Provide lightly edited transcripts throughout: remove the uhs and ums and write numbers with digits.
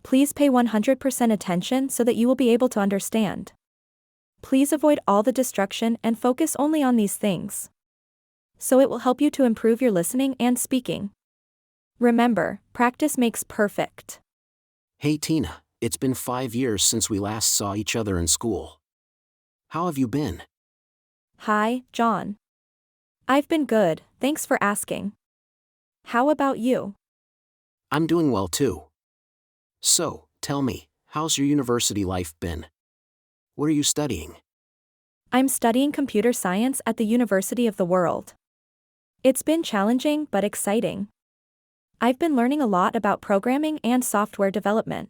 Please pay 100% attention so that you will be able to understand. Please avoid all the distraction and focus only on these things. So it will help you to improve your listening and speaking. Remember, practice makes perfect. Hey Tina, it's been 5 years since we last saw each other in school. How have you been? Hi, John. I've been good, thanks for asking. How about you? I'm doing well too. So, tell me, how's your university life been? What are you studying? I'm studying computer science at the University of the World. It's been challenging but exciting. I've been learning a lot about programming and software development.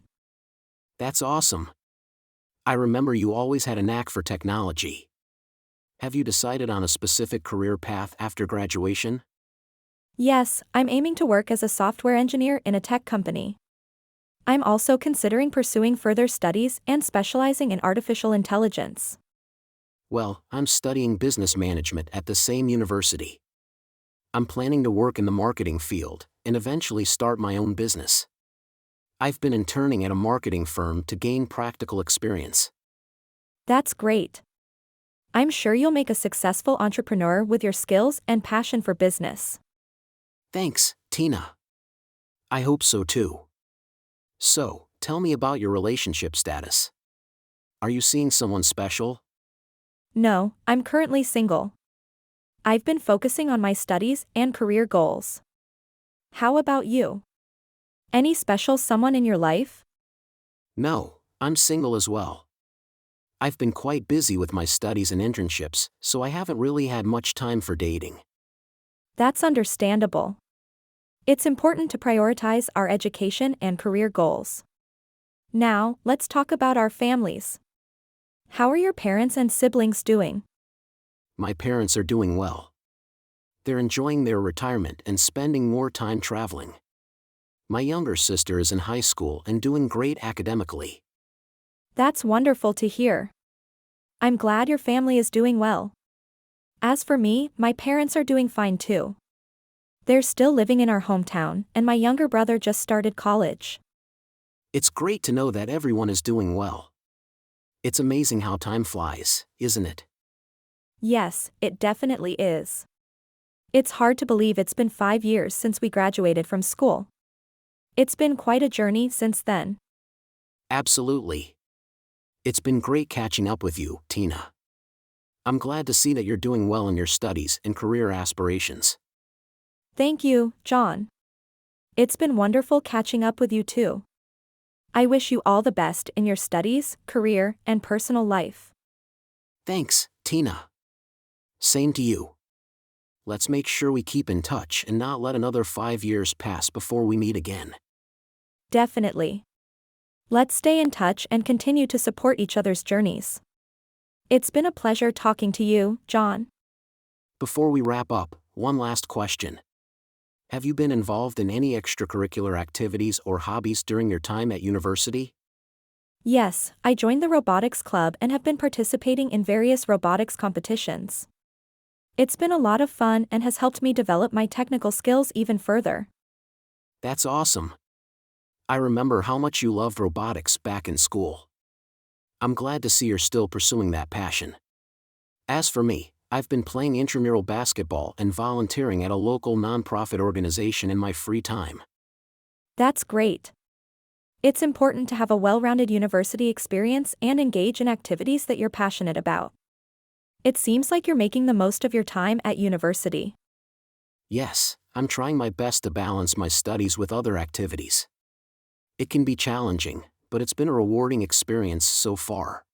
That's awesome. I remember you always had a knack for technology. Have you decided on a specific career path after graduation? Yes, I'm aiming to work as a software engineer in a tech company. I'm also considering pursuing further studies and specializing in artificial intelligence. Well, I'm studying business management at the same university. I'm planning to work in the marketing field and eventually start my own business. I've been interning at a marketing firm to gain practical experience. That's great. I'm sure you'll make a successful entrepreneur with your skills and passion for business. Thanks, Tina. I hope so too. So, tell me about your relationship status. Are you seeing someone special? No, I'm currently single. I've been focusing on my studies and career goals. How about you? Any special someone in your life? No, I'm single as well. I've been quite busy with my studies and internships, so I haven't really had much time for dating. That's understandable. It's important to prioritize our education and career goals. Now, let's talk about our families. How are your parents and siblings doing? My parents are doing well. They're enjoying their retirement and spending more time traveling. My younger sister is in high school and doing great academically. That's wonderful to hear. I'm glad your family is doing well. As for me, my parents are doing fine too. They're still living in our hometown, and my younger brother just started college. It's great to know that everyone is doing well. It's amazing how time flies, isn't it? Yes, it definitely is. It's hard to believe it's been 5 years since we graduated from school. It's been quite a journey since then. Absolutely. It's been great catching up with you, Tina. I'm glad to see that you're doing well in your studies and career aspirations. Thank you, John. It's been wonderful catching up with you too. I wish you all the best in your studies, career, and personal life. Thanks, Tina. Same to you. Let's make sure we keep in touch and not let another 5 years pass before we meet again. Definitely. Let's stay in touch and continue to support each other's journeys. It's been a pleasure talking to you, John. Before we wrap up, one last question. Have you been involved in any extracurricular activities or hobbies during your time at university? Yes, I joined the robotics club and have been participating in various robotics competitions. It's been a lot of fun and has helped me develop my technical skills even further. That's awesome. I remember how much you loved robotics back in school. I'm glad to see you're still pursuing that passion. As for me, I've been playing intramural basketball and volunteering at a local nonprofit organization in my free time. That's great. It's important to have a well-rounded university experience and engage in activities that you're passionate about. It seems like you're making the most of your time at university. Yes, I'm trying my best to balance my studies with other activities. It can be challenging, but it's been a rewarding experience so far.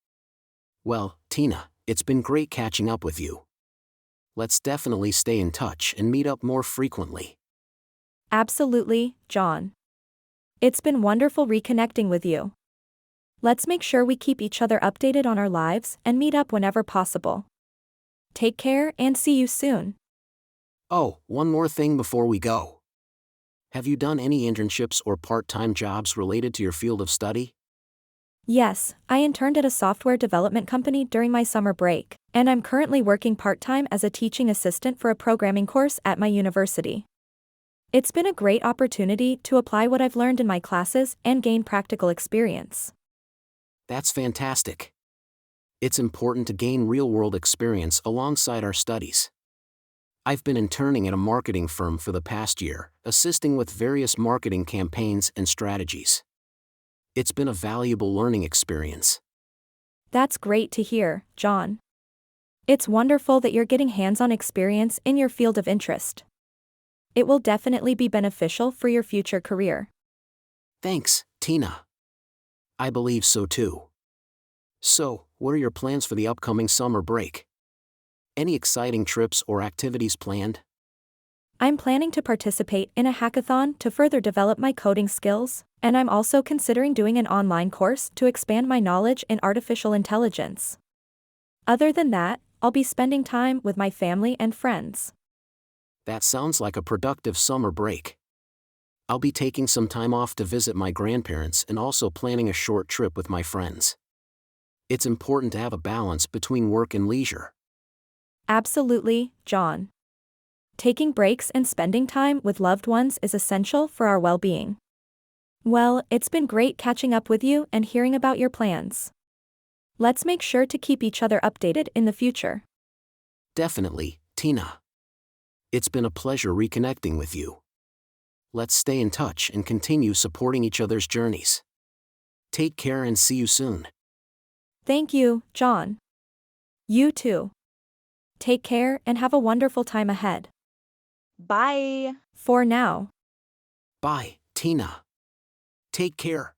Well, Tina, it's been great catching up with you. Let's definitely stay in touch and meet up more frequently. Absolutely, John. It's been wonderful reconnecting with you. Let's make sure we keep each other updated on our lives and meet up whenever possible. Take care and see you soon. Oh, one more thing before we go. Have you done any internships or part-time jobs related to your field of study? Yes, I interned at a software development company during my summer break, and I'm currently working part-time as a teaching assistant for a programming course at my university. It's been a great opportunity to apply what I've learned in my classes and gain practical experience. That's fantastic. It's important to gain real-world experience alongside our studies. I've been interning at a marketing firm for the past year, assisting with various marketing campaigns and strategies. It's been a valuable learning experience. That's great to hear, John. It's wonderful that you're getting hands-on experience in your field of interest. It will definitely be beneficial for your future career. Thanks, Tina. I believe so too. So, what are your plans for the upcoming summer break? Any exciting trips or activities planned? I'm planning to participate in a hackathon to further develop my coding skills, and I'm also considering doing an online course to expand my knowledge in artificial intelligence. Other than that, I'll be spending time with my family and friends. That sounds like a productive summer break. I'll be taking some time off to visit my grandparents and also planning a short trip with my friends. It's important to have a balance between work and leisure. Absolutely, John. Taking breaks and spending time with loved ones is essential for our well-being. Well, it's been great catching up with you and hearing about your plans. Let's make sure to keep each other updated in the future. Definitely, Tina. It's been a pleasure reconnecting with you. Let's stay in touch and continue supporting each other's journeys. Take care and see you soon. Thank you, John. You too. Take care and have a wonderful time ahead. Bye. For now. Bye, Tina. Take care.